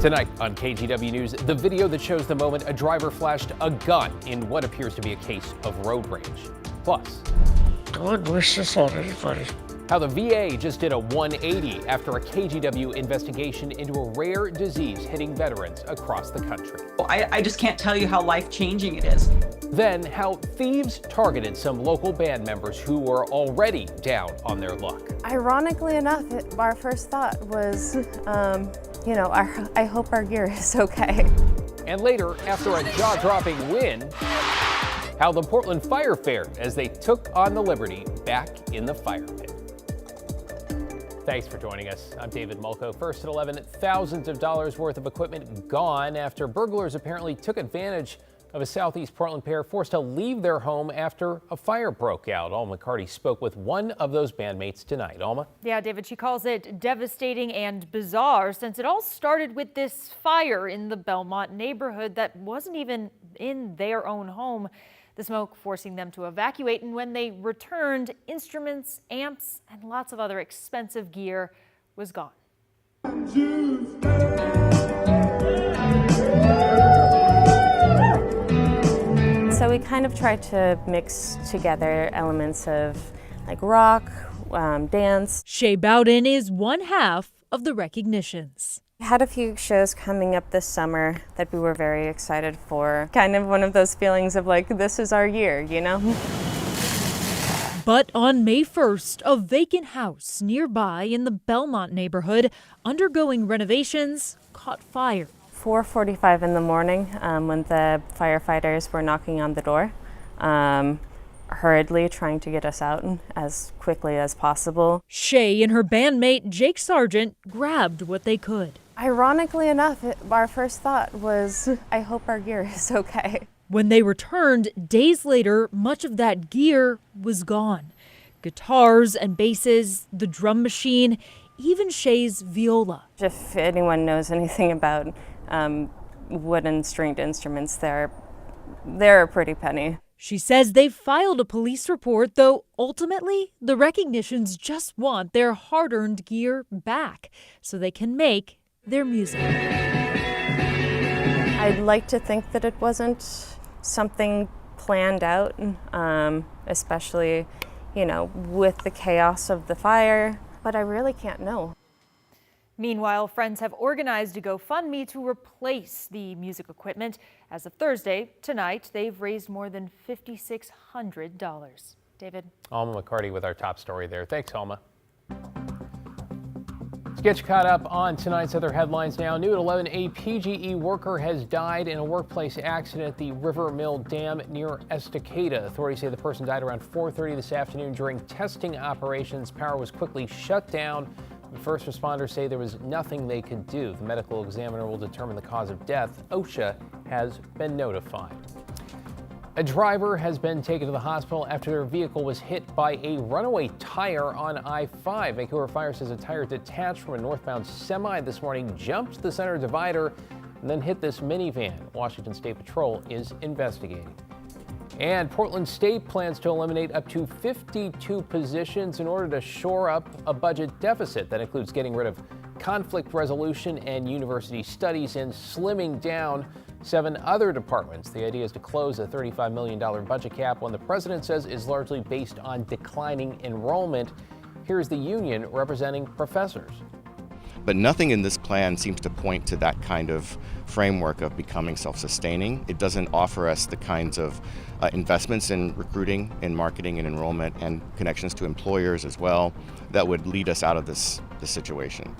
Tonight on KGW News, the video that shows the moment a driver flashed a gun in what appears to be a case of road rage. Plus, God wishes on everybody. how the VA just did a 180 after a KGW investigation into a rare disease hitting veterans across the country. I just can't tell you how life-changing it is. Then, how thieves targeted some local band members who were already down on their luck. Ironically enough, our first thought was, I hope our gear is okay. And later, after a jaw-dropping win, how the Portland Fire fared as they took on the Liberty back in the fire pit. Thanks for joining us. I'm David Mulco. First at 11, thousands of dollars worth of equipment gone after burglars apparently took advantage of a Southeast Portland pair forced to leave their home after a fire broke out. Alma McCarty spoke with one of those bandmates tonight. Alma? Yeah, David, she calls it devastating and bizarre since it all started with this fire in the Belmont neighborhood that wasn't even in their own home. The smoke forcing them to evacuate, and when they returned, instruments, amps, and lots of other expensive gear was gone. So we kind of tried to mix together elements of like rock, dance. Shay Bowden is one half of the recognitions. We had a few shows coming up this summer that we were very excited for. Kind of one of those feelings of like, this is our year, you know? But on May 1st, a vacant house nearby in the Belmont neighborhood undergoing renovations caught fire. 4:45 in the morning when the firefighters were knocking on the door, hurriedly trying to get us out as quickly as possible. Shay and her bandmate Jake Sargent grabbed what they could. Ironically enough, our first thought was, I hope our gear is okay. When they returned days later, much of that gear was gone. Guitars and basses, the drum machine, even Shay's viola. If anyone knows anything about wooden stringed instruments, they're a pretty penny. She says they've filed a police report, though ultimately the recognitions just want their hard-earned gear back so they can make their music. I'd like to think that it wasn't something planned out, especially, with the chaos of the fire, but I really can't know. Meanwhile, friends have organized a GoFundMe to replace the music equipment. As of Thursday, tonight, they've raised more than $5,600. David? Alma McCarty with our top story there. Thanks, Alma. Let's get you caught up on tonight's other headlines now. New at 11, a PGE worker has died in a workplace accident at the River Mill Dam near Estacada. Authorities say the person died around 4:30 this afternoon during testing operations. Power was quickly shut down. First responders say there was nothing they could do. The medical examiner will determine the cause of death. OSHA has been notified. A driver has been taken to the hospital after their vehicle was hit by a runaway tire on I-5. Vancouver Fire says a tire detached from a northbound semi this morning, jumped the center divider, and then hit this minivan. Washington State Patrol is investigating. And Portland State plans to eliminate up to 52 positions in order to shore up a budget deficit. That includes getting rid of conflict resolution and university studies and slimming down 7 other departments. The idea is to close a $35 million budget cap, one the president says is largely based on declining enrollment. Here's the union representing professors. But nothing in this plan seems to point to that kind of framework of becoming self-sustaining. It doesn't offer us the kinds of investments in recruiting, in marketing and enrollment, and connections to employers as well that would lead us out of this situation.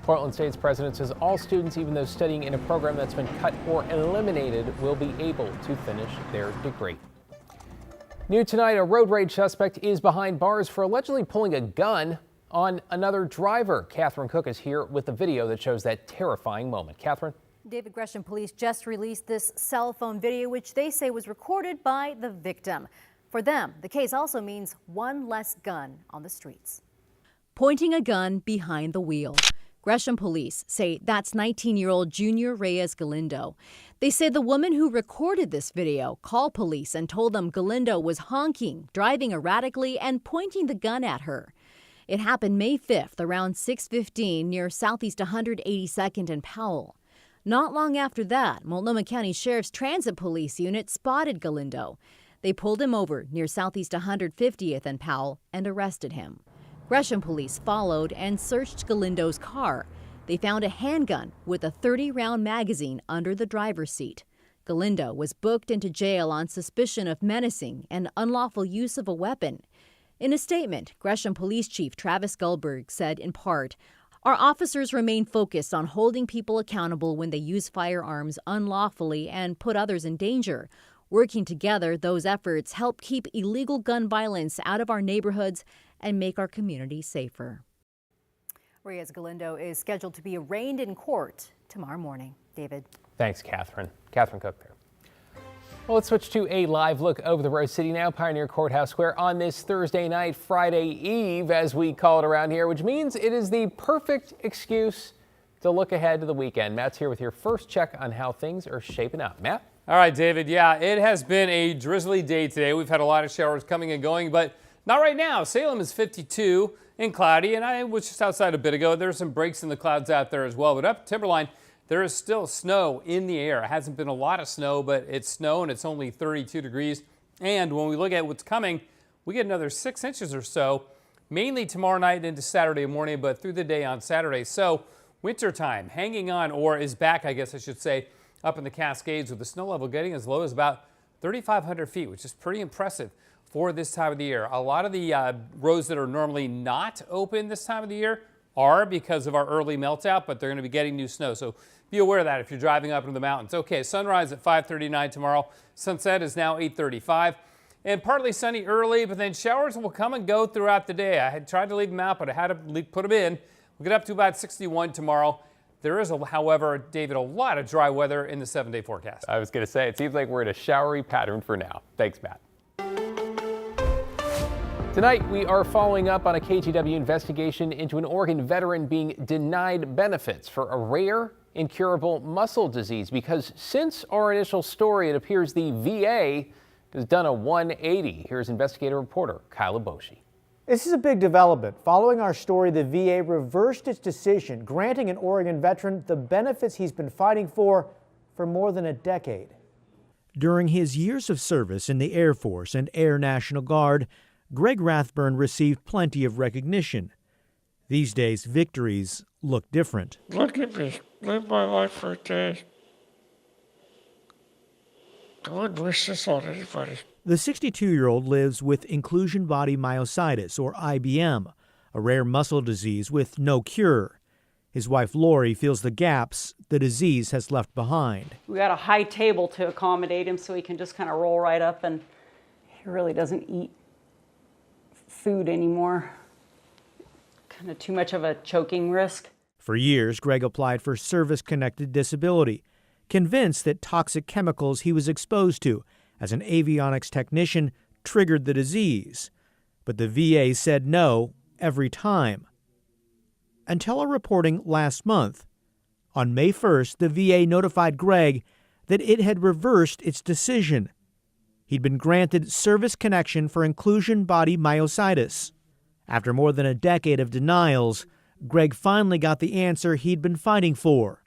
Portland State's president says all students, even those studying in a program that's been cut or eliminated, will be able to finish their degree. New tonight, a road rage suspect is behind bars for allegedly pulling a gun on another driver. Catherine Cook is here with the video that shows that terrifying moment. Catherine? David, Gresham police just released this cell phone video, which they say was recorded by the victim. For them, the case also means one less gun on the streets. Pointing a gun behind the wheel. Gresham police say that's 19-year-old Junior Reyes Galindo. They say the woman who recorded this video called police and told them Galindo was honking, driving erratically, and pointing the gun at her. It happened May 5th around 6:15 near Southeast 182nd and Powell. Not long after that, Multnomah County Sheriff's Transit Police Unit spotted Galindo. They pulled him over near Southeast 150th and Powell and arrested him. Gresham police followed and searched Galindo's car. They found a handgun with a 30-round magazine under the driver's seat. Galindo was booked into jail on suspicion of menacing and unlawful use of a weapon. In a statement, Gresham Police Chief Travis Goldberg said in part, "Our officers remain focused on holding people accountable when they use firearms unlawfully and put others in danger. Working together, those efforts help keep illegal gun violence out of our neighborhoods and make our communities safer." Reyes Galindo is scheduled to be arraigned in court tomorrow morning. David. Thanks, Catherine. Catherine Cook there. Well, let's switch to a live look over the Rose City now. Pioneer Courthouse Square on this Thursday night, Friday Eve, as we call it around here, which means it is the perfect excuse to look ahead to the weekend. Matt's here with your first check on how things are shaping up. Matt? All right, David. Yeah, it has been a drizzly day today. We've had a lot of showers coming and going, but not right now. Salem is 52 and cloudy, and I was just outside a bit ago. There's some breaks in the clouds out there as well. But up at Timberline, there is still snow in the air. It hasn't been a lot of snow, but it's snow, and it's only 32 degrees. And when we look at what's coming, we get another 6 inches or so, mainly tomorrow night into Saturday morning, but through the day on Saturday. So wintertime hanging on, or is back, I guess I should say, up in the Cascades, with the snow level getting as low as about 3,500 feet, which is pretty impressive for this time of the year. A lot of the roads that are normally not open this time of the year are because of our early meltout, but they're going to be getting new snow. So be aware of that if you're driving up into the mountains. Okay, sunrise at 5:39 tomorrow. Sunset is now 8:35. And partly sunny early, but then showers will come and go throughout the day. I had tried to leave them out, but I had to put them in. We'll get up to about 61 tomorrow. There is, however, David, a lot of dry weather in the 7-day forecast. I was going to say, it seems like we're in a showery pattern for now. Thanks, Matt. Tonight, we are following up on a KGW investigation into an Oregon veteran being denied benefits for a rare, incurable muscle disease, because since our initial story, it appears the VA has done a 180. Here's investigative reporter Kyle Aboshi. This is a big development. Following our story, the VA reversed its decision, granting an Oregon veteran the benefits he's been fighting for more than a decade. During his years of service in the Air Force and Air National Guard, Greg Rathburn received plenty of recognition. These days, victories look different. Look at me. Live my life for a day. I wouldn't wish this on anybody. The 62-year-old lives with inclusion body myositis, or IBM, a rare muscle disease with no cure. His wife Lori feels the gaps the disease has left behind. We got a high table to accommodate him so he can just kind of roll right up, and he really doesn't eat food anymore. Kind of too much of a choking risk. For years, Greg applied for service-connected disability, convinced that toxic chemicals he was exposed to as an avionics technician triggered the disease. But the VA said no every time. Until a reporting last month. On May 1st, the VA notified Greg that it had reversed its decision. He'd been granted service connection for inclusion body myositis. After more than a decade of denials, Greg finally got the answer he'd been fighting for: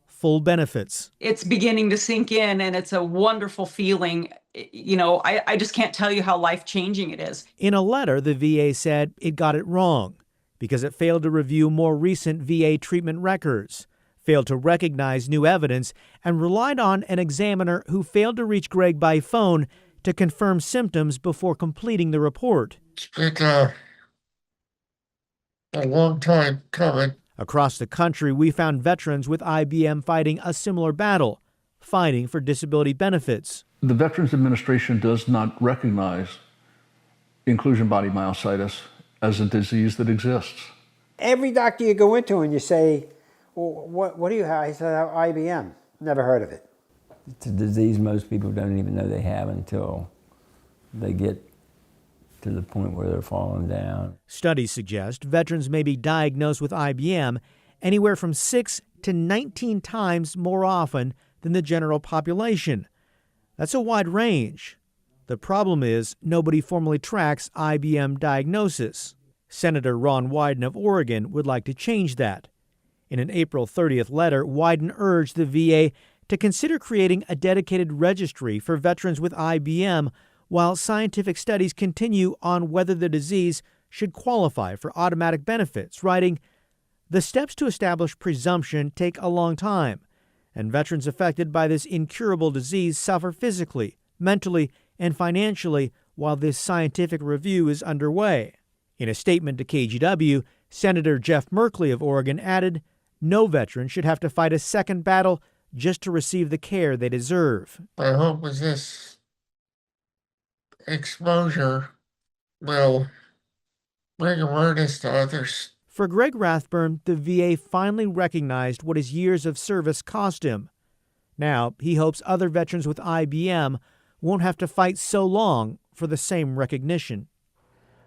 full benefits. It's beginning to sink in, and it's a wonderful feeling. You know, I just can't tell you how life-changing it is. In a letter, the VA said it got it wrong because it failed to review more recent VA treatment records, failed to recognize new evidence, and relied on an examiner who failed to reach Greg by phone to confirm symptoms before completing the report. It's been a long time coming. Across the country, we found veterans with IBM fighting a similar battle, fighting for disability benefits. The Veterans Administration does not recognize inclusion body myositis as a disease that exists. Every doctor you go into and you say, well, what do you have? He said, IBM. Never heard of it. It's a disease most people don't even know they have until they get to the point where they're falling down. Studies suggest veterans may be diagnosed with IBM anywhere from 6 to 19 times more often than the general population. That's a wide range. The problem is nobody formally tracks IBM diagnosis. Senator Ron Wyden of Oregon would like to change that. In an April 30th letter, Wyden urged the VA to consider creating a dedicated registry for veterans with IBM while scientific studies continue on whether the disease should qualify for automatic benefits, writing, "The steps to establish presumption take a long time, and veterans affected by this incurable disease suffer physically, mentally, and financially while this scientific review is underway." In a statement to KGW, Senator Jeff Merkley of Oregon added, "No veteran should have to fight a second battle just to receive the care they deserve." My hope is this exposure will bring awareness to others. For Greg Rathburn, the VA finally recognized what his years of service cost him. Now, he hopes other veterans with IBM won't have to fight so long for the same recognition.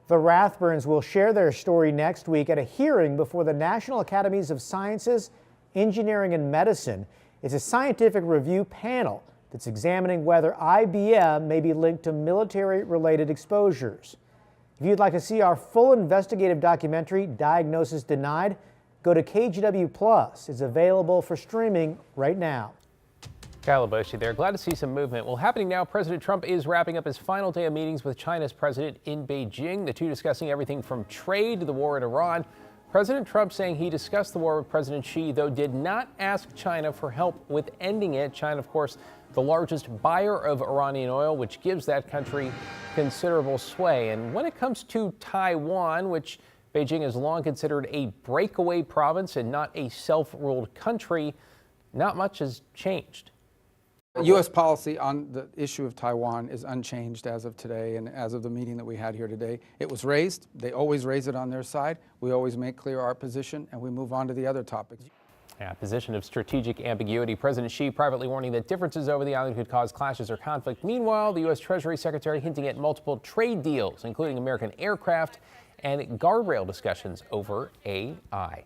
The Rathburns will share their story next week at a hearing before the National Academies of Sciences, Engineering, and Medicine. It's a scientific review panel that's examining whether IBM may be linked to military-related exposures. If you'd like to see our full investigative documentary, Diagnosis Denied, go to KGW+. It's available for streaming right now. Kyle Boshi there. Glad to see some movement. Well, happening now, President Trump is wrapping up his final day of meetings with China's president in Beijing. The two discussing everything from trade to the war in Iran. President Trump saying he discussed the war with President Xi, though did not ask China for help with ending it. China, of course, the largest buyer of Iranian oil, which gives that country considerable sway. And when it comes to Taiwan, which Beijing has long considered a breakaway province and not a self-ruled country, not much has changed. U.S. policy on the issue of Taiwan is unchanged as of today and as of the meeting that we had here today. It was raised. They always raise it on their side. We always make clear our position and we move on to the other topics. Yeah, position of strategic ambiguity. President Xi privately warning that differences over the island could cause clashes or conflict. Meanwhile, the U.S. Treasury Secretary hinting at multiple trade deals, including American aircraft and guardrail discussions over AI.